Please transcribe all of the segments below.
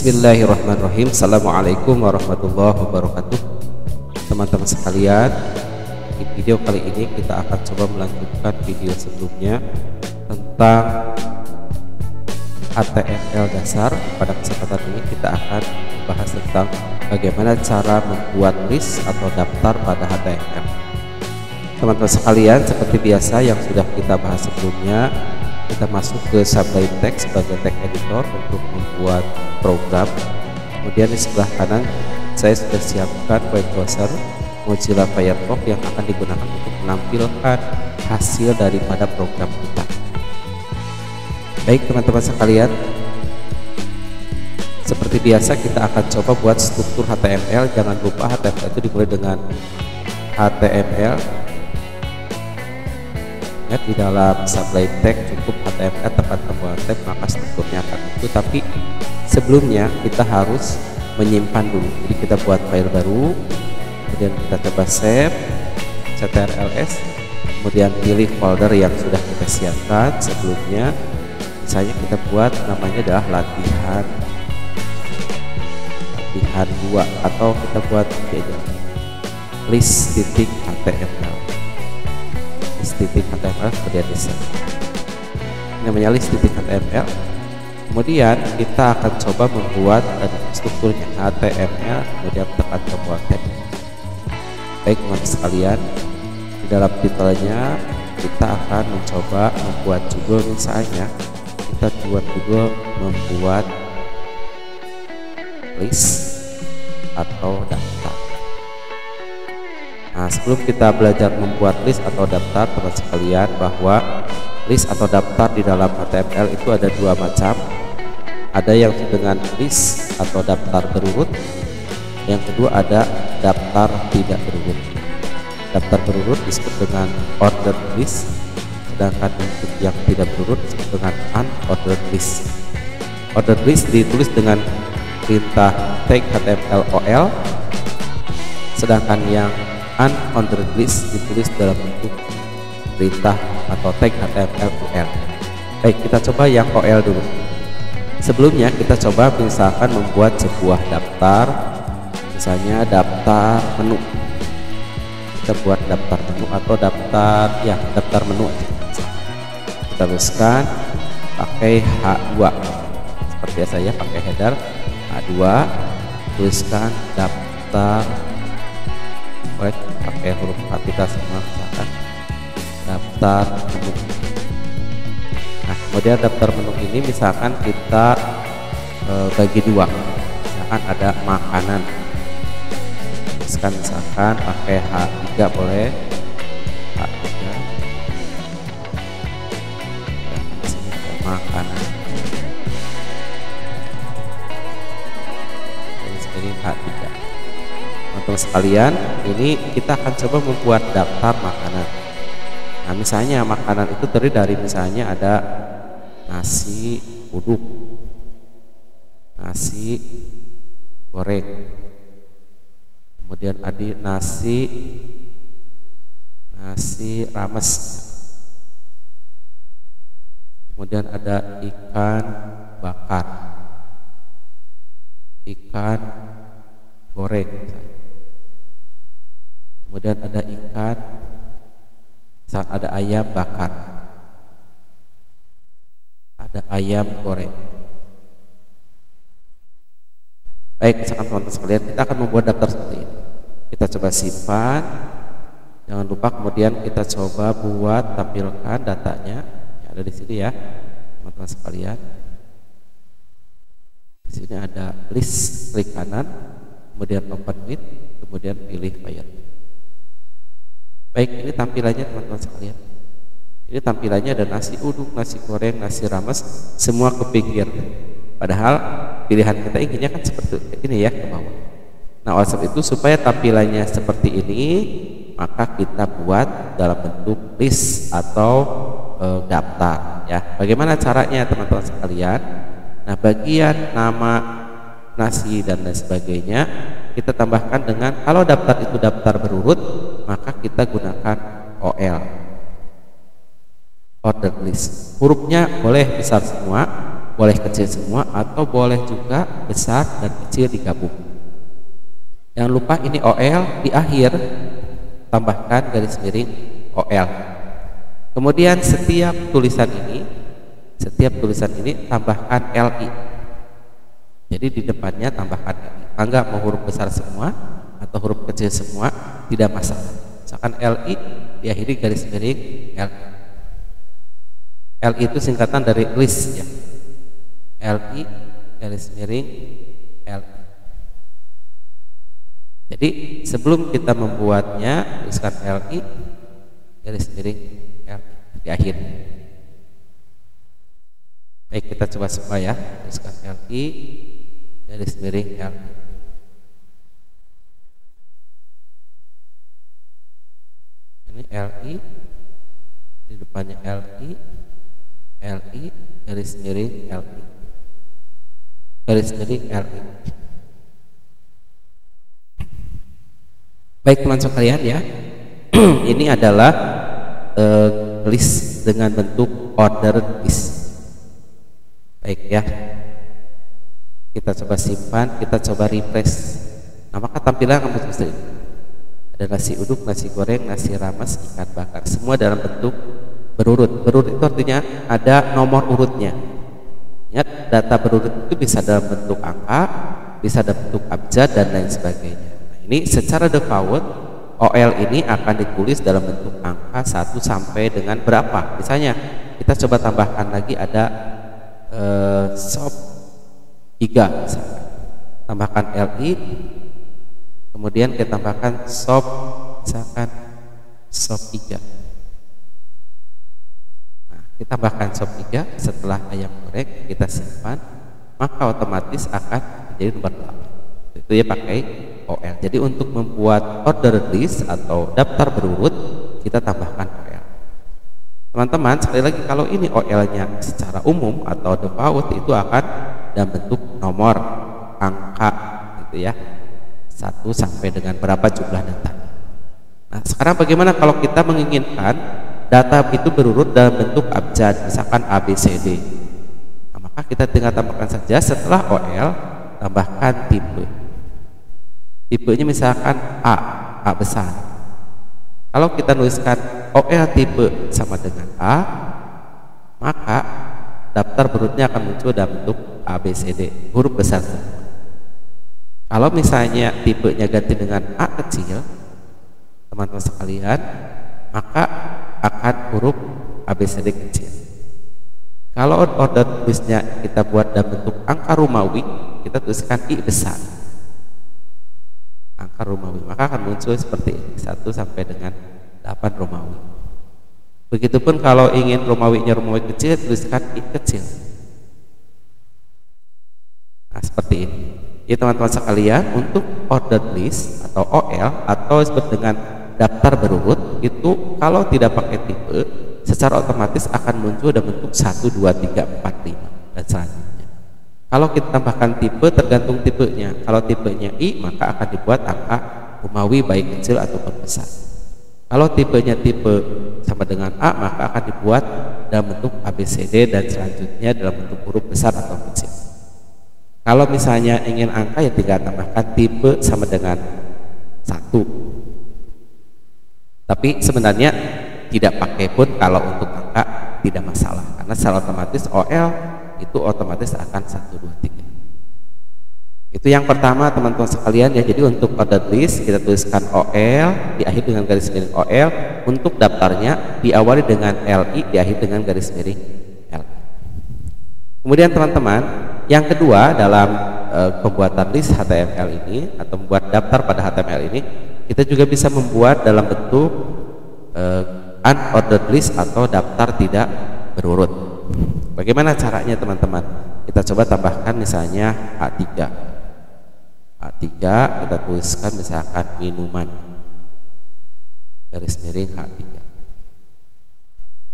Bismillahirrahmanirrahim. Assalamualaikum warahmatullahi wabarakatuh. Teman-teman sekalian, di video kali ini kita akan coba melanjutkan video sebelumnya tentang HTML dasar. Pada kesempatan ini kita akan membahas tentang bagaimana cara membuat list atau daftar pada HTML. Teman-teman sekalian, seperti biasa yang sudah kita bahas sebelumnya, kita masuk ke Sublime Text sebagai text editor untuk membuat program. Kemudian di sebelah kanan saya sudah siapkan web browser Mozilla Firefox yang akan digunakan untuk menampilkan hasil daripada program kita. Baik teman-teman sekalian, seperti biasa kita akan coba buat struktur HTML. Jangan lupa HTML itu dimulai dengan HTML. Di dalam Sublime Text cukup HTML tempat pembuatan tag, maka strukturnya akan itu. Tapi sebelumnya kita harus menyimpan dulu. Jadi kita buat file baru, kemudian kita coba save ctrls, kemudian pilih folder yang sudah kita siapkan sebelumnya. Misalnya kita buat namanya adalah latihan 2, atau kita buat list.html. list.html kemudian desain, namanya list.html. Kemudian kita akan coba membuat strukturnya HTML, kemudian tekan tombol tab. Baik teman-teman sekalian, di dalam titelnya kita akan mencoba membuat judul. Misalnya kita buat judul membuat list atau daftar. Nah, sebelum kita belajar membuat list atau daftar, teman sekalian, bahwa list atau daftar di dalam HTML itu ada dua macam. Ada yang dengan list atau daftar berurut, yang kedua ada daftar tidak berurut. Daftar berurut disebut dengan ordered list, sedangkan untuk yang tidak berurut disebut dengan unordered list. Ordered list ditulis dengan perintah tag HTML OL, sedangkan yang unordered list ditulis dalam bentuk perintah atau tag HTML UL. Baik, kita coba yang OL dulu. Sebelumnya kita coba misalkan membuat sebuah daftar, misalnya daftar menu. Kita buat daftar menu atau daftar menu aja. Kita tuliskan pakai H2 seperti biasa ya, pakai header H2, tuliskan daftar, pakai huruf kapital semua, misalkan daftar menu. Nah, kemudian daftar menu ini misalkan kita bagi dua, misalkan ada makanan, misalkan pakai H3 boleh, H3, dan di sini ada makanan, ini H3. Teman-teman sekalian, ini kita akan coba membuat daftar makanan. Nah, misalnya makanan itu terdiri dari misalnya ada nasi uduk, nasi goreng, kemudian ada nasi rames, kemudian ada ikan bakar, ikan goreng misalnya. Kemudian ada ikan, saat ada ayam bakar, ada ayam goreng. Baik, misalkan teman-teman sekalian, kita akan membuat daftar seperti ini. Kita coba simpan, jangan lupa kemudian kita coba buat tampilkan datanya yang ada di sini ya, teman-teman sekalian. Di sini ada list, klik kanan, kemudian open with, kemudian pilih file. Baik, ini tampilannya teman-teman sekalian. Ini tampilannya ada nasi uduk, nasi goreng, nasi rames, semua ke pinggir. Padahal pilihan kita inginnya kan seperti ini ya, ke bawah. Nah, oleh sebab itu supaya tampilannya seperti ini, maka kita buat dalam bentuk list atau daftar ya. Bagaimana caranya teman-teman sekalian? Nah, bagian nama, nasi dan lain sebagainya kita tambahkan dengan, kalau daftar itu daftar berurut, maka kita gunakan OL, ordered list. Hurufnya boleh besar semua, boleh kecil semua atau boleh juga besar dan kecil digabung. Jangan lupa ini OL, di akhir tambahkan garis miring OL. Kemudian setiap tulisan ini tambahkan LI. Jadi di depannya tambahkan LI. Enggak mau huruf besar semua atau huruf kecil semua, tidak masalah. Misalkan LI diakhiri garis miring LI. LI itu singkatan dari list ya. LI garis miring LI. Jadi sebelum kita membuatnya, tuliskan LI garis miring LI di akhir. Baik, kita coba semua ya. Tuliskan LI garis miring LI. Ini LI, di depannya LI garis miring LI garis miring LI. Baik teman sekalian ya, ini adalah list dengan bentuk ordered list. Baik ya, kita coba simpan, kita coba refresh. Nah, maka tampilan kamu seperti ini. Ada nasi uduk, nasi goreng, nasi rames, ikan bakar, semua dalam bentuk berurut. Berurut itu artinya ada nomor urutnya. Ingat, data berurut itu bisa dalam bentuk angka, bisa dalam bentuk abjad dan lain sebagainya. Nah, ini secara default OL ini akan ditulis dalam bentuk angka 1 sampai dengan berapa. Misalnya kita coba tambahkan lagi ada shop 3 misalkan. Tambahkan LI, kemudian kita tambahkan shop misalkan shop 3. Nah, kita tambahkan shop 3 setelah ayam goreng, kita simpan, maka otomatis akan menjadi nomor 8. Itu ya pakai OL. Jadi untuk membuat order list atau daftar berurut, kita tambahkan OL. Teman-teman, sekali lagi, kalau ini OL-nya secara umum atau default itu akan dalam bentuk nomor, angka gitu ya, 1 sampai dengan berapa jumlah data. Nah, sekarang bagaimana kalau kita menginginkan data itu berurut dalam bentuk abjad, misalkan ABCD? Nah, maka kita tinggal tambahkan saja setelah OL, tambahkan tipe. Tipenya misalkan A besar. Kalau kita nuliskan OL tipe sama dengan A, maka daftar berurutnya akan muncul dalam bentuk ABCD, huruf besar semua. Kalau misalnya tipenya ganti dengan A kecil, teman-teman sekalian, maka akan huruf ABCD kecil. Kalau order listnya kita buat dalam bentuk angka Romawi, kita tuliskan I besar, angka Romawi, maka akan muncul seperti ini, 1 sampai dengan 8 Romawi. Begitupun kalau ingin Romawinya Romawi kecil, tuliskan I kecil. Nah, seperti ini. Ya teman-teman sekalian, untuk order list atau OL atau disebut dengan daftar berurut itu kalau tidak pakai tipe, secara otomatis akan muncul dalam bentuk 1, 2, 3, 4, 5 dan selanjutnya. Kalau kita tambahkan tipe, tergantung tipenya. Kalau tipenya I, maka akan dibuat angka Romawi baik kecil ataupun besar. Kalau tipenya tipe sama dengan A, maka akan dibuat dalam bentuk ABCD dan selanjutnya dalam bentuk huruf besar atau kecil. Kalau misalnya ingin angka, ya tinggal tambahkan tipe sama dengan 1. Tapi sebenarnya tidak pakai pun kalau untuk angka tidak masalah, karena secara otomatis OL itu otomatis akan 1, 2, 3. Itu yang pertama teman-teman sekalian ya. Jadi untuk order list kita tuliskan OL, diakhiri dengan garis miring OL. Untuk daftarnya diawali dengan LI, diakhiri dengan garis miring LI. Kemudian teman-teman, yang kedua dalam pembuatan list HTML ini atau membuat daftar pada HTML ini, kita juga bisa membuat dalam bentuk unordered list atau daftar tidak berurut. Bagaimana caranya teman-teman? Kita coba tambahkan misalnya A3 kita tuliskan misalkan minuman, garis miring A3.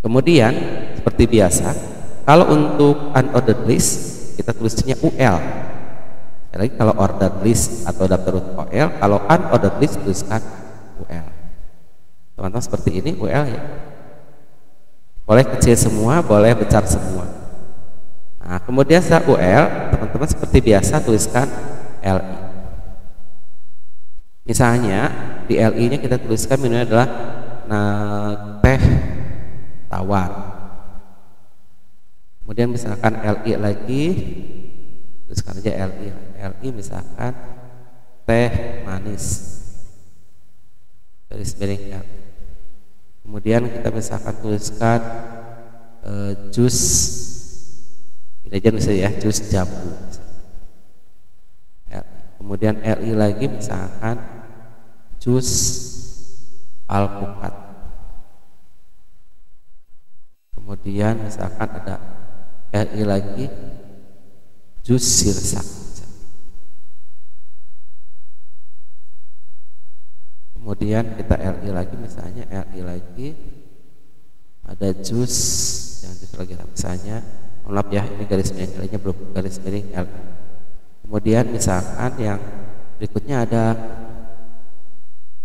Kemudian seperti biasa, kalau untuk unordered list kita tulisnya UL. Lagi kalau ordered list atau daftar urut OL, kalau unordered list tuliskan UL. Teman-teman seperti ini UL ya. Boleh kecil semua, boleh besar semua. Nah, Nah, kemudian setelah UL, teman-teman seperti biasa tuliskan LI. Misalnya di LI nya kita tuliskan minumnya adalah teh tawar. Kemudian misalkan LI lagi, tuliskan aja LI. LI misalkan teh manis, garis miring L. Kemudian kita misalkan tuliskan jus, ini aja misalnya ya, jus jambu. Kemudian LI lagi misalkan jus alpukat. Kemudian misalkan ada LI lagi jus sirsak. Kemudian kita LI lagi, misalnya LI lagi ada jus, jangan jus lagi lah, misalnya maaf ya, ini garis miring L nya belum garis miring L. Kemudian misalkan yang berikutnya ada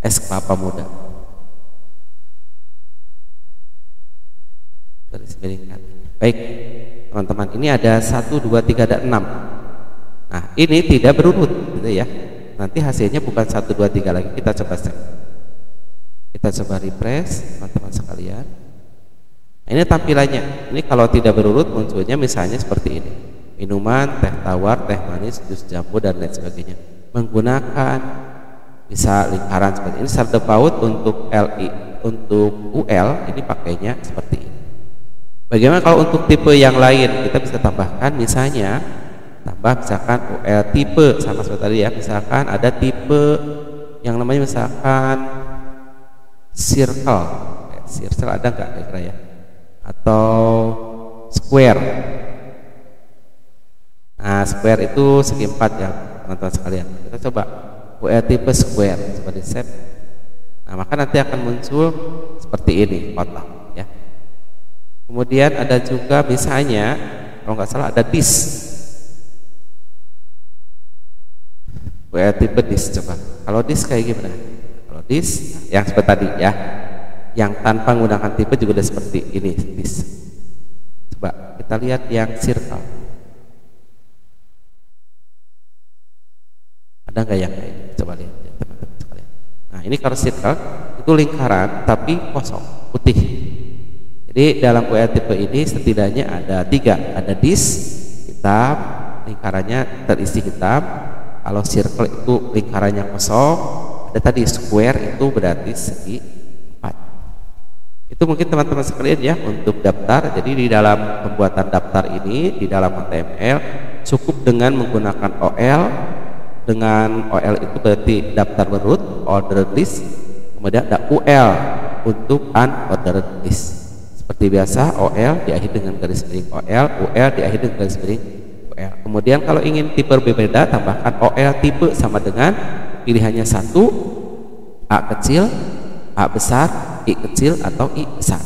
es kelapa muda, garis miring L. Baik teman-teman, ini ada 1, 2, 3, ada 6. Nah ini tidak berurut gitu ya, nanti hasilnya bukan 1, 2, 3 lagi. Kita coba cek, kita coba refresh teman-teman sekalian. Nah, ini tampilannya. Ini kalau tidak berurut munculnya misalnya seperti ini: minuman, teh tawar, teh manis, jus jambu dan lain sebagainya. Menggunakan bisa lingkaran seperti ini. Secara default untuk LI, untuk UL ini pakainya seperti ini. Bagaimana kalau untuk tipe yang lain? Kita bisa tambahkan, misalnya tambah misalkan UL tipe sama seperti tadi ya. Misalkan ada tipe yang namanya misalkan circle. Circle ada nggak kira-kira ya? Atau square. Nah square itu segi 4 ya teman-teman sekalian. Kita coba UL tipe square, coba di save. Nah maka nanti akan muncul seperti ini kotak ya. Kemudian ada juga misalnya kalau nggak salah ada disk, UL tipe disk. Coba kalau disk kayak gimana? Kalau disk yang seperti tadi ya, yang tanpa menggunakan tipe juga udah seperti ini disk. Coba kita lihat yang circle, ada nggak yang kayak ini? Coba lihat ya teman-teman sekalian. Nah ini kalau circle itu lingkaran tapi kosong, putih. Jadi dalam UL tipe ini setidaknya ada 3, ada disk hitam, lingkarannya terisi hitam. Kalau circle itu lingkarannya kosong. Ada tadi square, itu berarti segi 4. Itu mungkin teman-teman sekalian ya untuk daftar. Jadi di dalam pembuatan daftar ini di dalam HTML cukup dengan menggunakan OL. Dengan OL itu berarti daftar berurut, ordered list. Kemudian ada UL untuk unordered list. Seperti biasa OL diakhiri dengan garis miring OL, UL diakhiri dengan garis miring UL. Kemudian kalau ingin tipe berbeda, tambahkan OL tipe sama dengan pilihannya 1, A kecil, A besar, I kecil atau I besar.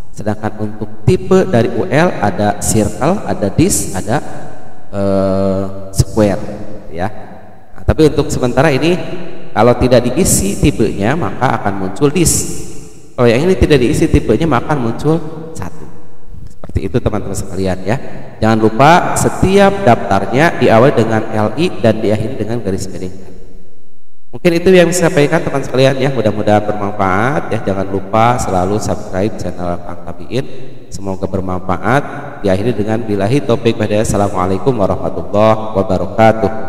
Sedangkan untuk tipe dari UL ada circle, ada disk, ada square ya. Nah, tapi untuk sementara ini kalau tidak diisi tipenya maka akan muncul disk. Kalau yang ini tidak diisi tipenya maka muncul 1. Seperti itu teman-teman sekalian ya. Jangan lupa setiap daftarnya diawali dengan LI dan diakhiri dengan garis miring. Mungkin itu yang saya sampaikan teman sekalian ya. Mudah-mudahan bermanfaat ya. Jangan lupa selalu subscribe channel Kang Tabiin. Semoga bermanfaat. Diakhiri dengan billahi taufik. Assalamualaikum warahmatullahi wabarakatuh.